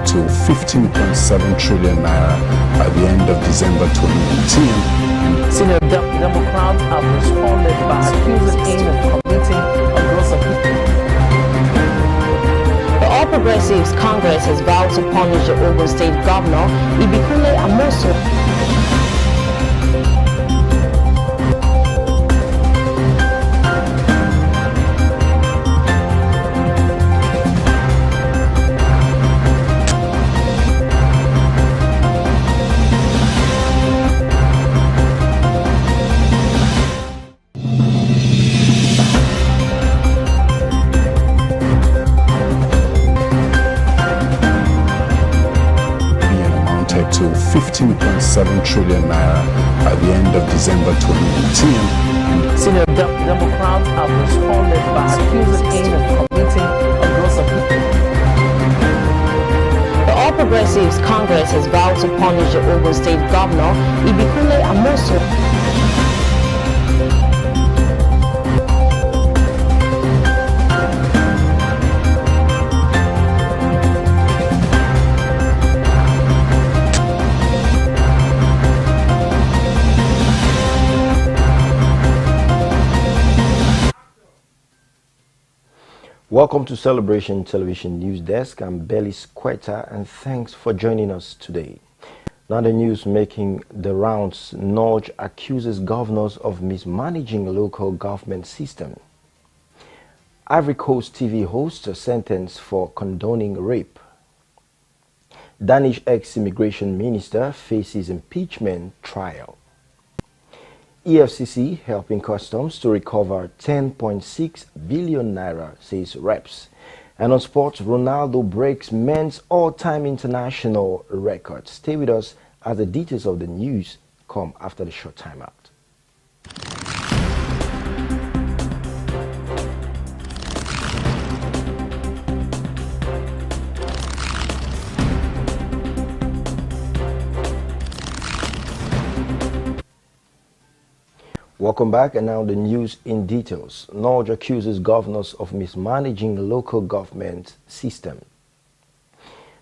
to 15.7 trillion naira by the end of December 2019. Senior Democrats have responded by accusing him of committing a gross offense. The All Progressives Congress has vowed to punish the Ogun State Governor, Ibikunle Amosun. To 15.7 trillion naira by the end of December 2019. Senior Democrats have responded by accusing him of committing a gross offense. The All Progressives Congress has vowed to punish the Ogun State Governor, Ibikunle Amosun. Welcome to Celebration Television News Desk. I'm Bellis Quetta, and thanks for joining us today. Now the news making the rounds. Norge accuses governors of mismanaging local government system. Ivory Coast TV host sentenced for condoning rape. Danish ex-immigration minister faces impeachment trial. EFCC helping customs to recover 10.6 billion naira, says reps. And on sports, Ronaldo breaks men's all-time international record. Stay with us as the details of the news come after the short timeout. Welcome back, and now the news in details. Norge accuses governors of mismanaging the local government system.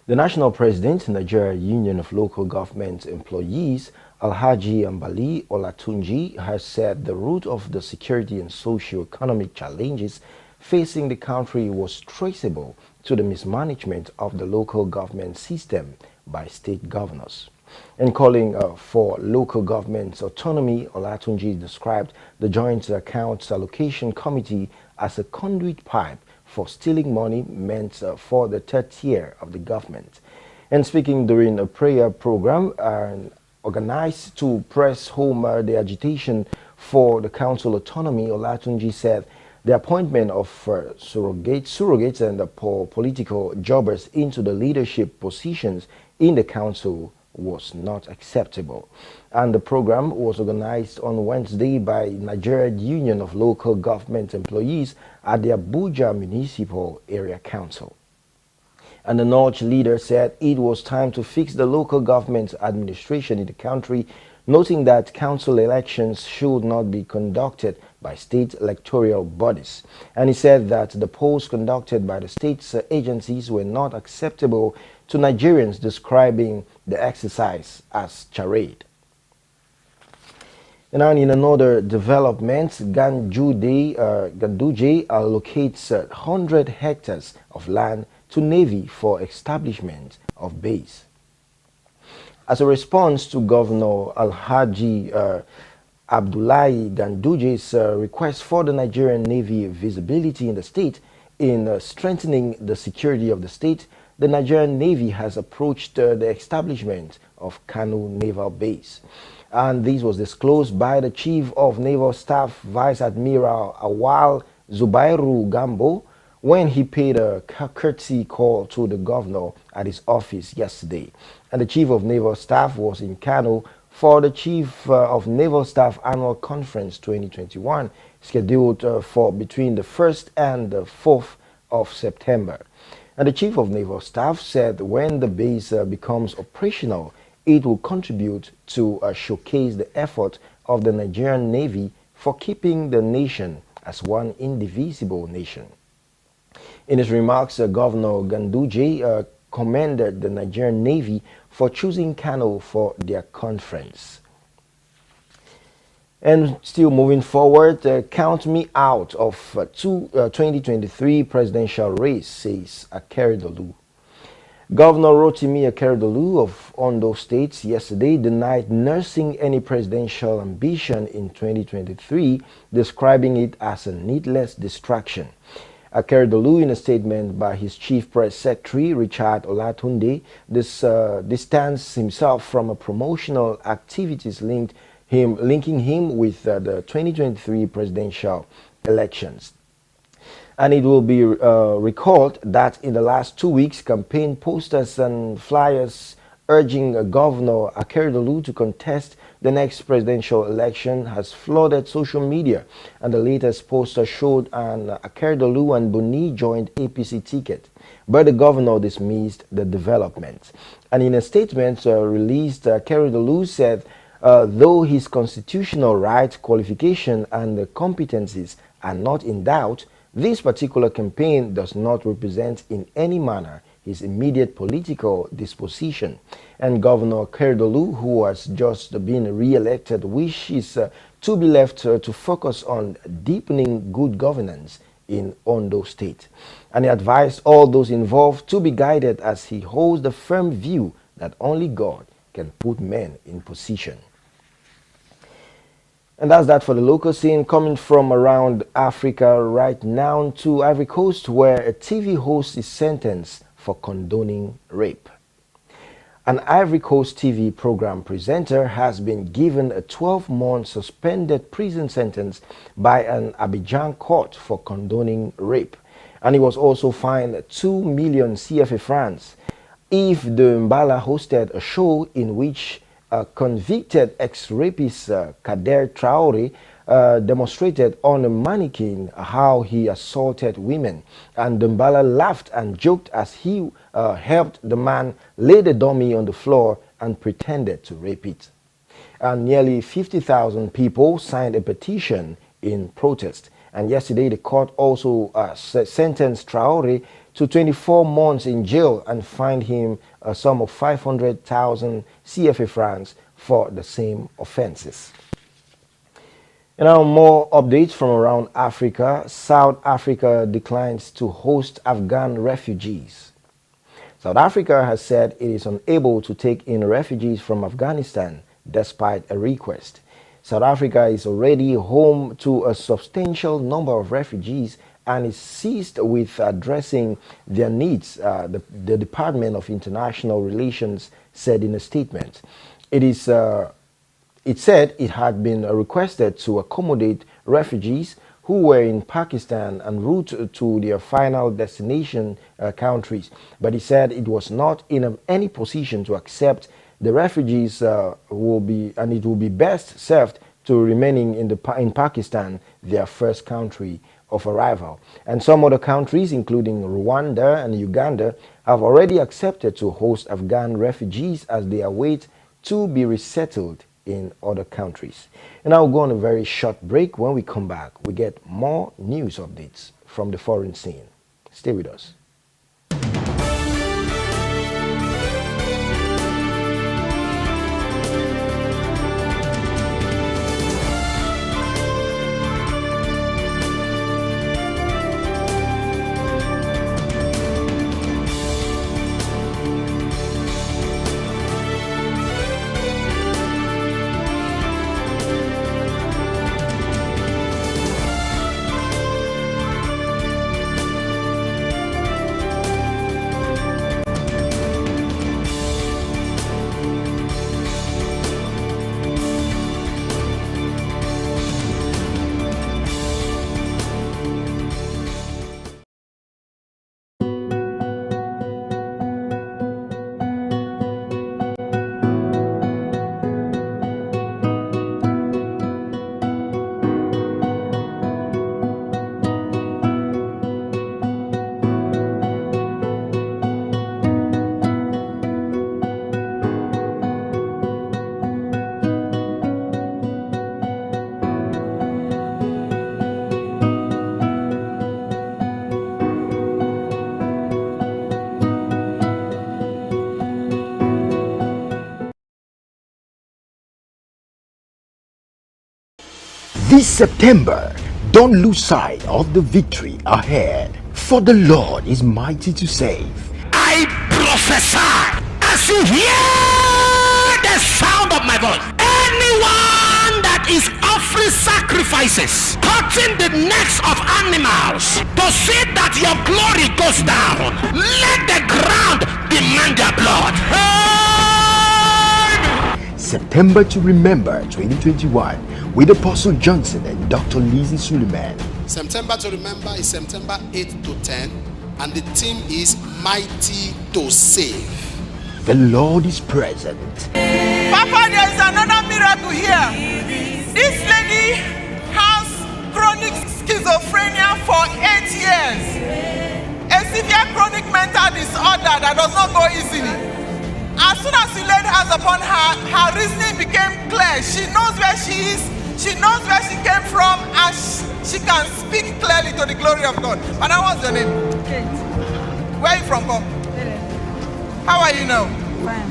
The national president, Nigeria Union of Local Government Employees, Alhaji Ambali Olatunji, has said the root of the security and socio-economic challenges facing the country was traceable to the mismanagement of the local government system by state governors. In calling for local government's autonomy, Olatunji described the Joint Accounts Allocation Committee as a conduit pipe for stealing money meant for the third tier of the government. And speaking during a prayer program organized to press home the agitation for the council autonomy, Olatunji said the appointment of surrogates and political jobbers into the leadership positions in the council was not acceptable. And the program was organized on Wednesday by Nigeria Union of Local Government Employees at the Abuja Municipal Area Council. And the Norge leader said it was time to fix the local government administration in the country, noting that council elections should not be conducted by state electoral bodies. And he said that the polls conducted by the state's agencies were not acceptable to Nigerians, describing the exercise as charade. And now in another development, Ganduje allocates 100 hectares of land to Navy for establishment of base. As a response to Governor Alhaji Abdullahi Ganduje's request for the Nigerian Navy visibility in the state in strengthening the security of the state, the Nigerian Navy has approached the establishment of Kano Naval Base. And this was disclosed by the Chief of Naval Staff, Vice Admiral Awal Zubairu Gambo, when he paid a courtesy call to the governor at his office yesterday. And the Chief of Naval Staff was in Kano for the Chief of Naval Staff Annual Conference 2021, scheduled for between the 1st and the 4th of September. And the Chief of Naval Staff said when the base becomes operational, it will contribute to showcase the effort of the Nigerian Navy for keeping the nation as one indivisible nation. In his remarks, Governor Ganduje commended the Nigerian Navy for choosing Kano for their conference. And still moving forward, count me out of 2023 presidential race, says Akeredolu. Governor Rotimi Akeredolu of Ondo State yesterday denied nursing any presidential ambition in 2023, describing it as a needless distraction. Akeredolu, in a statement by his chief press secretary, Richard Olatunde, distanced himself from promotional activities linking him with the 2023 presidential elections. And it will be recalled that in the last 2 weeks, campaign posters and flyers urging Governor Akeredolu to contest the next presidential election has flooded social media, and the latest poster showed an Akeredolu and Boni joint APC ticket. But the governor dismissed the development. And in a statement released, Akeredolu said, though his constitutional right, qualification, and competencies are not in doubt, this particular campaign does not represent in any manner his immediate political disposition. And Governor Akeredolu, who has just been re-elected, wishes to be left to focus on deepening good governance in Ondo State. And he advised all those involved to be guided, as he holds the firm view that only God can put men in position. And that's that for the local scene. Coming from around Africa right now to Ivory Coast, where a TV host is sentenced for condoning rape. An Ivory Coast TV program presenter has been given a 12-month suspended prison sentence by an Abidjan court for condoning rape. And he was also fined 2 million CFA francs. If the Mbala hosted a show in which convicted ex-rapist Kader Traore demonstrated on a mannequin how he assaulted women, and Dembala laughed and joked as he helped the man lay the dummy on the floor and pretended to rape it. And nearly 50,000 people signed a petition in protest. And yesterday the court also sentenced Traore to 24 months in jail and fined him a sum of 500,000 CFA francs for the same offenses. And now more updates from around Africa. South Africa declines to host Afghan refugees. South Africa has said it is unable to take in refugees from Afghanistan despite a request. South Africa is already home to a substantial number of refugees and is seized with addressing their needs, the Department of International Relations said in a statement. It said it had been requested to accommodate refugees who were in Pakistan en route to their final destination countries, but it said it was not in any position to accept the refugees it will be best served to remaining in Pakistan, their first country of arrival. And some other countries, including Rwanda and Uganda, have already accepted to host Afghan refugees as they await to be resettled in other countries. And I'll go on a very short break. When we come back, we get more news updates from the foreign scene. Stay with us. This September, don't lose sight of the victory ahead, for the Lord is mighty to save. I prophesy as you hear the sound of my voice. Anyone that is offering sacrifices, cutting the necks of animals to see that your glory goes down, let the ground demand their blood. September to Remember 2021 with Apostle Johnson and Dr. Lizzie Suleiman. September to Remember is September 8 to 10, and the theme is Mighty to Save. The Lord is present. Papa, there is another miracle here. This lady has chronic schizophrenia for 8 years. A severe chronic mental disorder that does not go easily. As soon as he laid hands upon her, her reasoning became clear. She knows where she is, she knows where she came from, and she can speak clearly to the glory of God. Madam, what's your name? Kate. Where are you from, Bob? How are you now? Fine.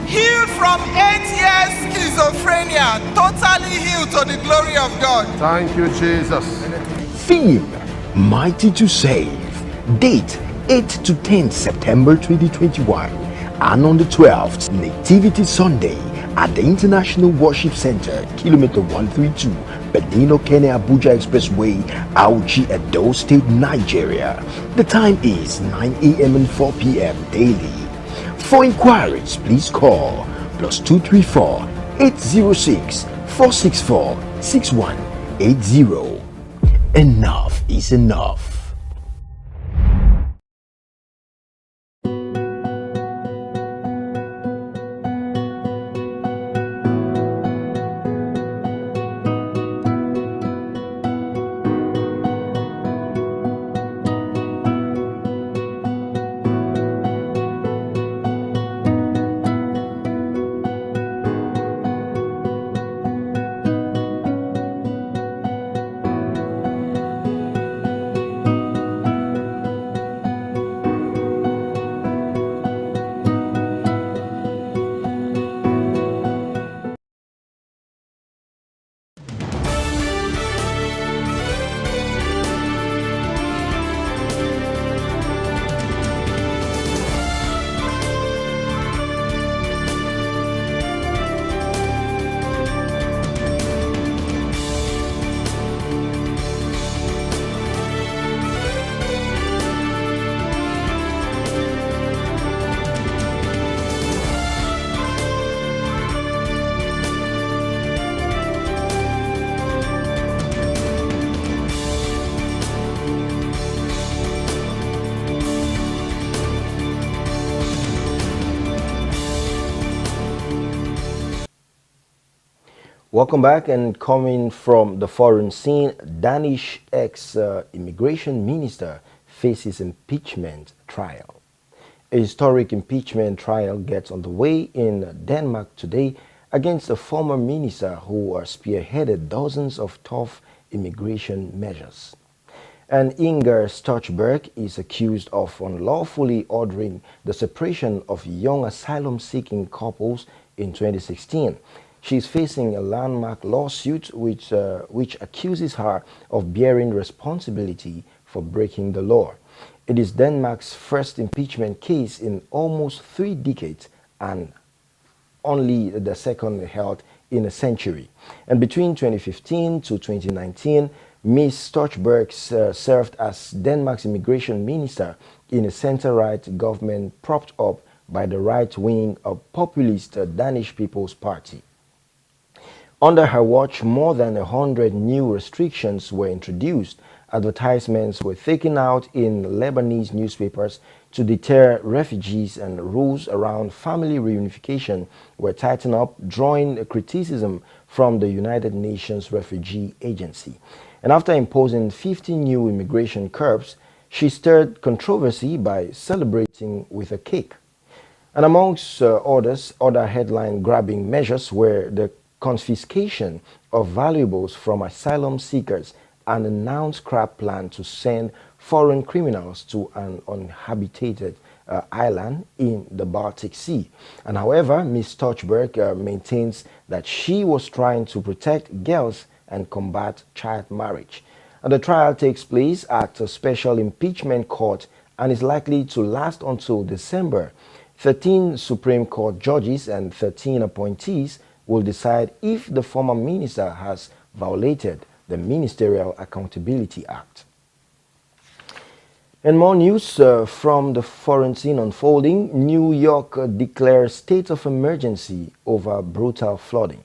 Healed from 8 years schizophrenia, totally healed to the glory of God. Thank you, Jesus. Theme, Mighty to Save. Date, 8 to 10 September 2021. And on the 12th, Nativity Sunday at the International Worship Center, Kilometer 132, Bedino Kenya Abuja Expressway, Auchi, Edo State, Nigeria. The time is 9 a.m. and 4 p.m. daily. For inquiries, please call +234 806 464 6180. Enough is enough. Welcome back. And coming from the foreign scene, Danish ex-immigration minister faces impeachment trial. A historic impeachment trial gets underway in Denmark today against a former minister who spearheaded dozens of tough immigration measures. And Inger Støjberg is accused of unlawfully ordering the separation of young asylum-seeking couples in 2016. She is facing a landmark lawsuit which accuses her of bearing responsibility for breaking the law. It is Denmark's first impeachment case in almost 3 decades and only the second held in a century. And between 2015 to 2019, Ms. Støjberg served as Denmark's immigration minister in a center-right government propped up by the right wing of populist Danish People's Party. Under her watch, more than 100 new restrictions were introduced. Advertisements were taken out in Lebanese newspapers to deter refugees, and rules around family reunification were tightened up, drawing criticism from the United Nations Refugee Agency. And after imposing 50 new immigration curbs, she stirred controversy by celebrating with a cake. And amongst other headline-grabbing measures were the confiscation of valuables from asylum seekers and announced scrap plan to send foreign criminals to an uninhabited island in the Baltic Sea. And however, Ms. Støjberg maintains that she was trying to protect girls and combat child marriage. And the trial takes place at a special impeachment court and is likely to last until December. 13 Supreme Court judges and 13 appointees will decide if the former minister has violated the Ministerial Accountability Act. And more news from the foreign scene unfolding. New York declares state of emergency over brutal flooding.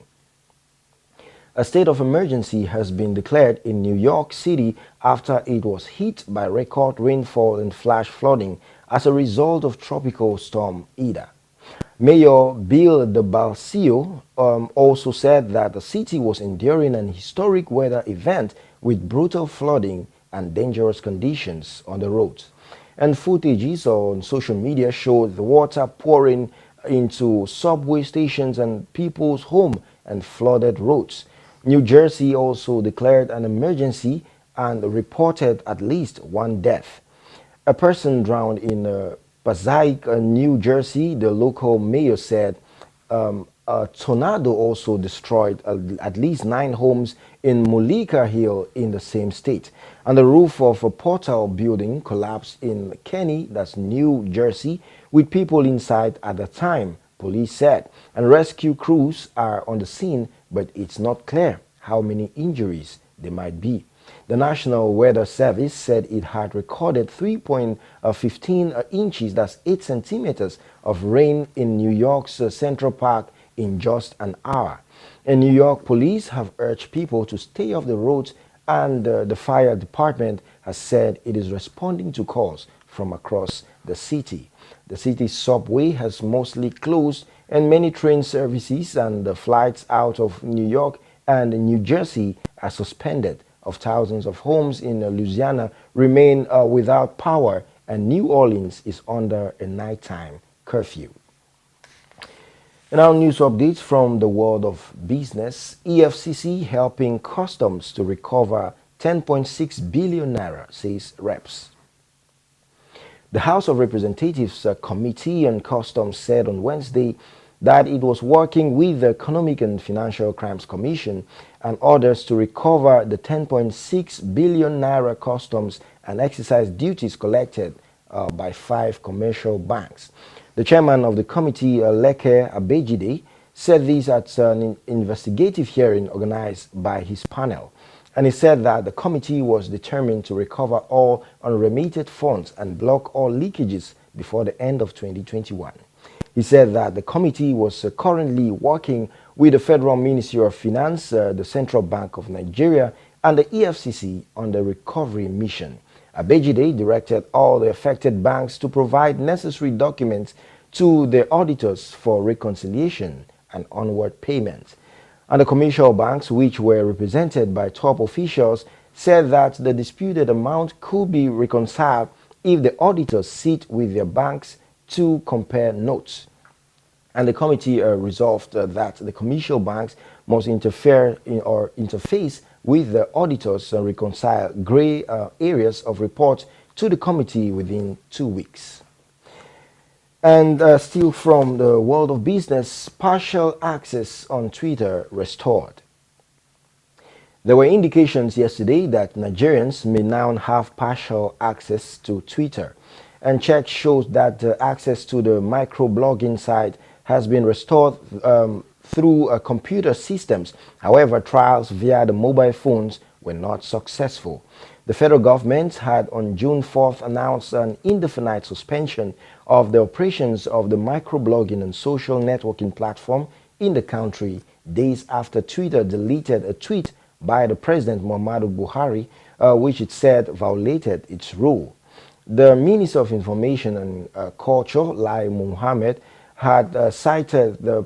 A state of emergency has been declared in New York City after it was hit by record rainfall and flash flooding as a result of Tropical Storm Ida. Mayor Bill de Blasio also said that the city was enduring an historic weather event with brutal flooding and dangerous conditions on the roads. And footages on social media showed the water pouring into subway stations and people's homes and flooded roads. New Jersey also declared an emergency and reported at least one death. A person drowned in Passaic, New Jersey, the local mayor said. A tornado also destroyed at least 9 homes in Mullica Hill in the same state. And the roof of a Portal building collapsed in Kenny, that's New Jersey, with people inside at the time, police said. And rescue crews are on the scene, but it's not clear how many injuries there might be. The National Weather Service said it had recorded 3.15 inches, that's 8 centimeters, of rain in New York's Central Park in just an hour. And New York police have urged people to stay off the roads, and the fire department has said it is responding to calls from across the city. The city's subway has mostly closed, and many train services and the flights out of New York and New Jersey are suspended. Of thousands of homes in Louisiana remain without power, and New Orleans is under a nighttime curfew. And now news updates from the world of business. EFCC helping customs to recover 10.6 billion naira, says reps. The House of Representatives Committee on Customs said on Wednesday that it was working with the Economic and Financial Crimes Commission and others to recover the 10.6 billion naira customs and excise duties collected by 5 commercial banks. The chairman of the committee, Leke Abejide, said this at an investigative hearing organized by his panel. And he said that the committee was determined to recover all unremitted funds and block all leakages before the end of 2021. He said that the committee was currently working with the Federal Ministry of Finance, the Central Bank of Nigeria, and the EFCC on the recovery mission. Abejide directed all the affected banks to provide necessary documents to the auditors for reconciliation and onward payment. And the commercial banks, which were represented by top officials, said that the disputed amount could be reconciled if the auditors sit with their banks to compare notes. And the committee resolved that the commercial banks must interface with the auditors and reconcile gray areas of reports to the committee within 2 weeks. And still from the world of business, partial access on Twitter restored. There were indications yesterday that Nigerians may now have partial access to Twitter. And check shows that access to the microblogging site has been restored through computer systems. However, trials via the mobile phones were not successful. The federal government had on June 4th announced an indefinite suspension of the operations of the microblogging and social networking platform in the country, days after Twitter deleted a tweet by the President Muhammadu Buhari, which it said violated its rule. The Minister of Information and Culture, Lai Mohammed, had cited the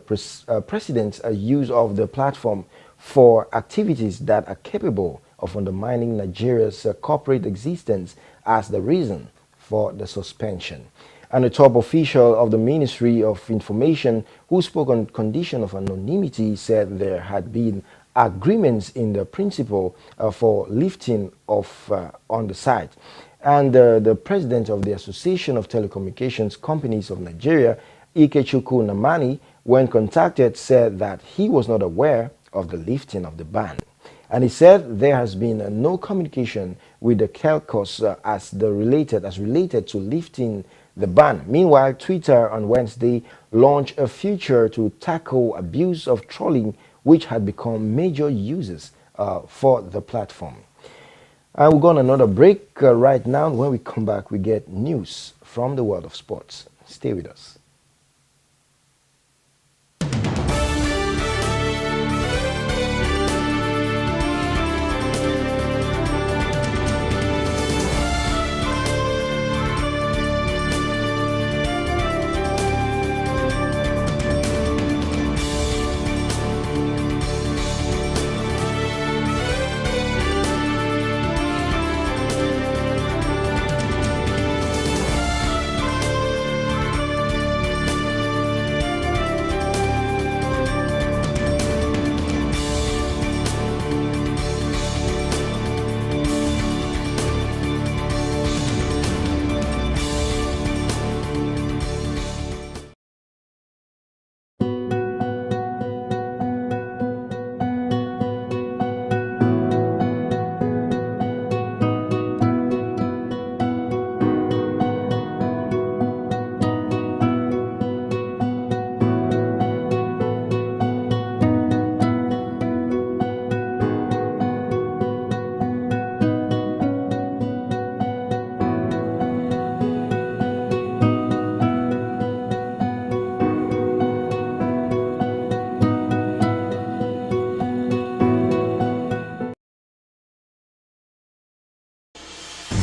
President's use of the platform for activities that are capable of undermining Nigeria's corporate existence as the reason for the suspension. And a top official of the Ministry of Information, who spoke on condition of anonymity, said there had been agreements in the principle for lifting off on the site. And the president of the Association of Telecommunications Companies of Nigeria, Ikechukwu Namani, when contacted, said that he was not aware of the lifting of the ban. And he said there has been no communication with the CALCOS as related to lifting the ban. Meanwhile, Twitter on Wednesday launched a feature to tackle abuse of trolling, which had become major uses for the platform. And we'll go on another break right now. When we come back, we get news from the world of sports. Stay with us.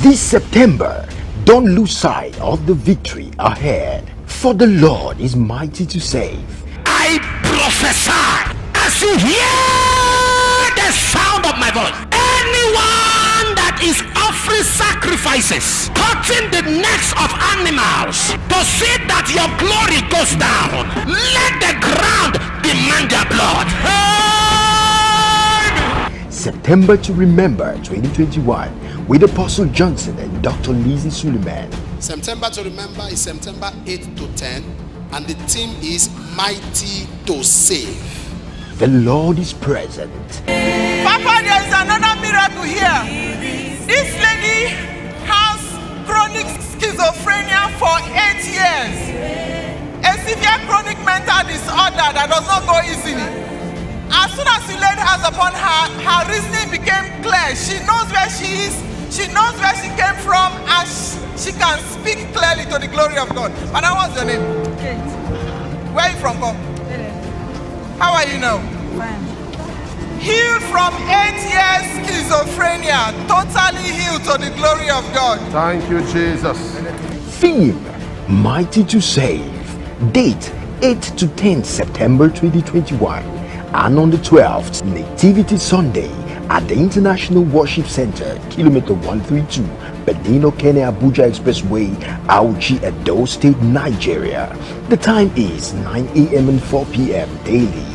This September, don't lose sight of the victory ahead, for the Lord is mighty to save. I prophesy as you hear the sound of my voice. Anyone that is offering sacrifices, cutting the necks of animals to see that your glory goes down, let the ground demand their blood. September to Remember 2021 with Apostle Johnson and Dr. Lizzie Suleiman. September to Remember is September 8 to 10, and the theme is Mighty to Save. The Lord is present. Papa, there is another miracle here. This lady has chronic schizophrenia for 8 years. A severe chronic mental disorder that does not go easily. As soon as you laid hands upon her, her reasoning became clear. She knows where she is, she knows where she came from, and she can speak clearly to the glory of God. Madam, what's your name? Kate. Where are you from, Come? How are you now? Fine. Healed from 8 years schizophrenia, totally healed to the glory of God. Thank you, Jesus. Theme, Mighty to Save. Date, 8 to 10 September 2021. And on the 12th, Nativity Sunday at the International Worship Center, Kilometer 132, Benino Kene Abuja Expressway, Auchi, Edo State, Nigeria. The time is 9 a.m. and 4 p.m. daily.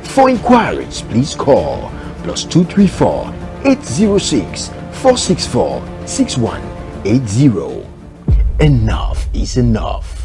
For inquiries, please call +234 806 464 6180. Enough is enough.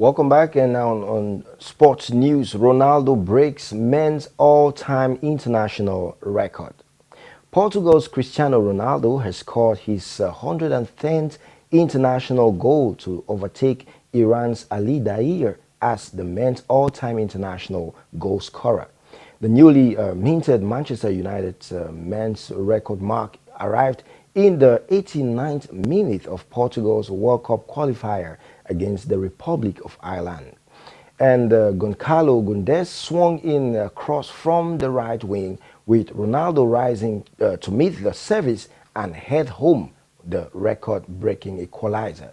Welcome back, and now on sports news, Ronaldo breaks men's all-time international record. Portugal's Cristiano Ronaldo has scored his 110th international goal to overtake Iran's Ali Dair as the men's all-time international goal scorer. The newly minted Manchester United men's record mark arrived in the 89th minute of Portugal's World Cup qualifier against the Republic of Ireland. And Goncalo Gundes swung in a cross from the right wing, with Ronaldo rising to meet the service and head home the record-breaking equalizer.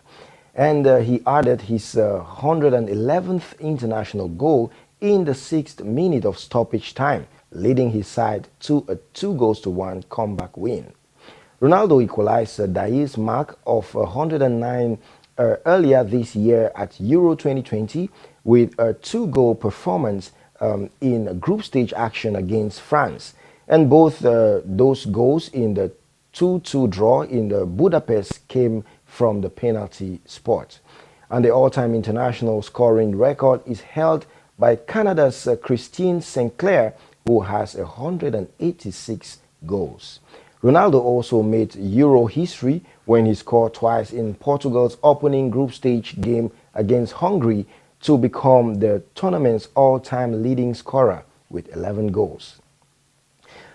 And he added his 111th international goal in the 6th minute of stoppage time, leading his side to a 2-1 comeback win. Ronaldo equalized Dair's mark of 109 earlier this year at Euro 2020 with a 2-goal performance in group stage action against France. And both those goals in the 2-2 draw in the Budapest came from the penalty spot. And the all-time international scoring record is held by Canada's Christine Sinclair, who has 186 goals. Ronaldo also made Euro history when he scored twice in Portugal's opening group stage game against Hungary to become the tournament's all-time leading scorer with 11 goals.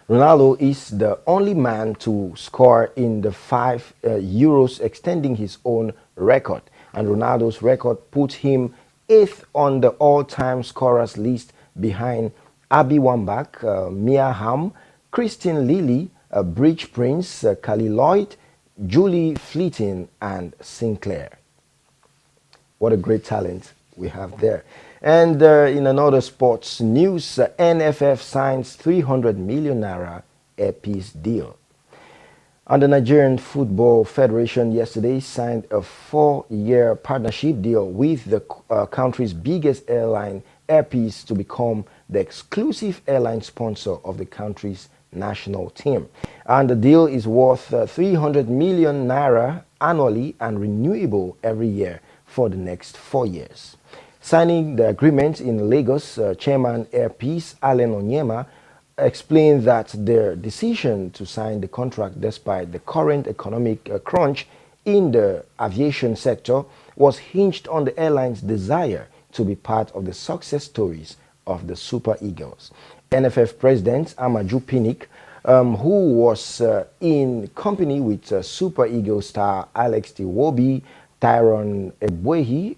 Ronaldo is the only man to score in the 5 Euros, extending his own record. And Ronaldo's record put him 8th on the all-time scorers list behind Abby Wambach, Mia Hamm, Christine Lilly, Bridge Prince, Kali Lloyd, Julie Fleeting, and Sinclair. What a great talent we have there. And in another sports news, NFF signs 300 million naira airpiece deal. And the Nigerian Football Federation yesterday signed a 4-year partnership deal with the country's biggest airline, Airpeace, to become the exclusive airline sponsor of the country's national team. And the deal is worth 300 million naira annually and renewable every year for the next 4 years. Signing the agreement in Lagos, Chairman Airpeace Allen Onyema explained that their decision to sign the contract, despite the current economic crunch in the aviation sector, was hinged on the airline's desire to be part of the success stories of the Super Eagles. NFF President Amaju Pinnick, who was in company with Super Eagles star Alex Iwobi, Tyrone Egbuehi,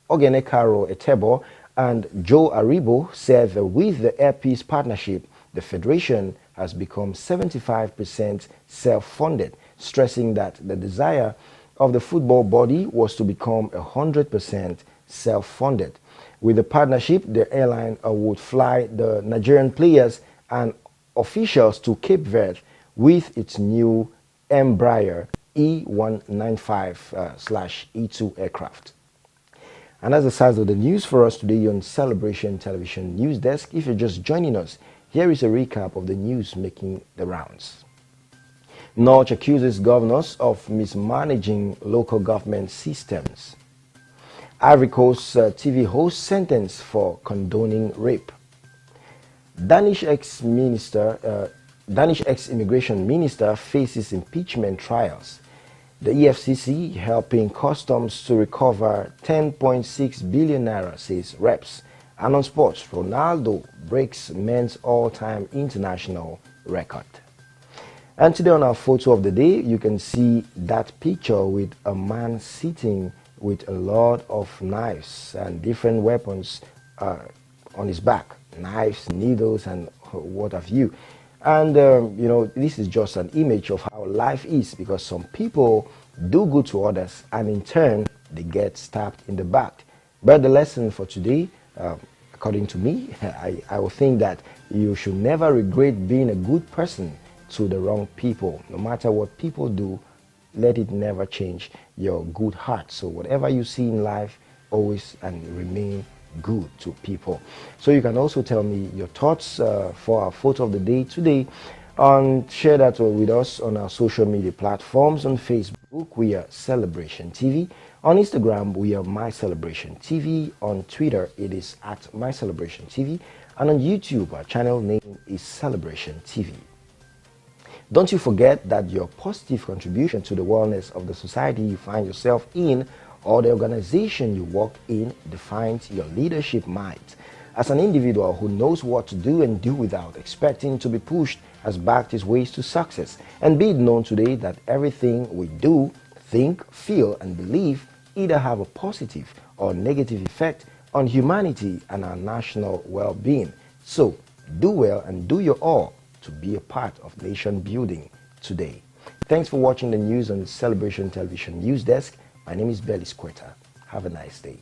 Ogenekaro Etebo, and Joe Aribo, said that with the Airpeace partnership, the Federation has become 75% self-funded, stressing that the desire of the football body was to become 100% self-funded. With the partnership, the airline would fly the Nigerian players and officials to Cape Verde with its new Embraer E195/E2 aircraft. And that's the size of the news for us today on Celebration Television News Desk. If you're just joining us, here is a recap of the news making the rounds. North accuses governors of mismanaging local government systems. Ivory Coast TV host sentenced for condoning rape. Danish ex-immigration minister faces impeachment trials. The EFCC helping customs to recover 10.6 billion naira, says reps. And on sports, Ronaldo breaks men's all-time international record. And today on our photo of the day, you can see that picture with a man sitting with a lot of knives and different weapons on his back. Knives, needles, and what have you. And, you know, this is just an image of how life is, because some people do good to others and in turn they get stabbed in the back. But the lesson for today, according to me, I would think that you should never regret being a good person to the wrong people. No matter what people do, let it never change your good heart. So whatever you see in life, always and remain good to people. So you can also tell me your thoughts for our photo of the day today, and share that with us on our social media platforms. On Facebook, we are Celebration TV. On Instagram, we are My Celebration TV. On Twitter, it is at My Celebration TV. And on YouTube, our channel name is Celebration TV. Don't you forget that your positive contribution to the wellness of the society you find yourself in or the organization you work in defines your leadership might. As an individual who knows what to do and do without expecting to be pushed has backed his ways to success, and be it known today that everything we do, think, feel, and believe either have a positive or negative effect on humanity and our national well-being. So, do well and do your all to be a part of nation building today. Thanks for watching the news on the Celebration Television News Desk. My name is Belly Squirter. Have a nice day.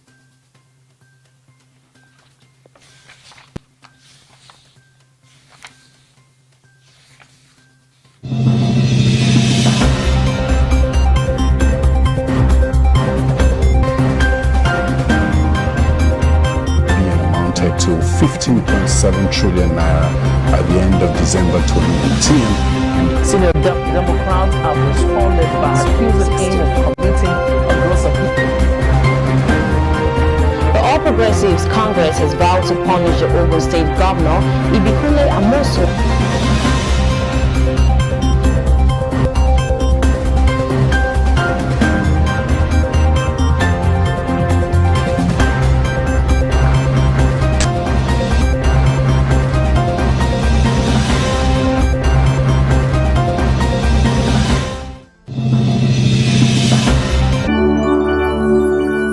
To 15.7 trillion naira at the end of December 2019. Senior Democrats have responded by accusing him of committing a gross offence. The All Progressives Congress has vowed to punish the Ogun State Governor, Ibikule Amosu.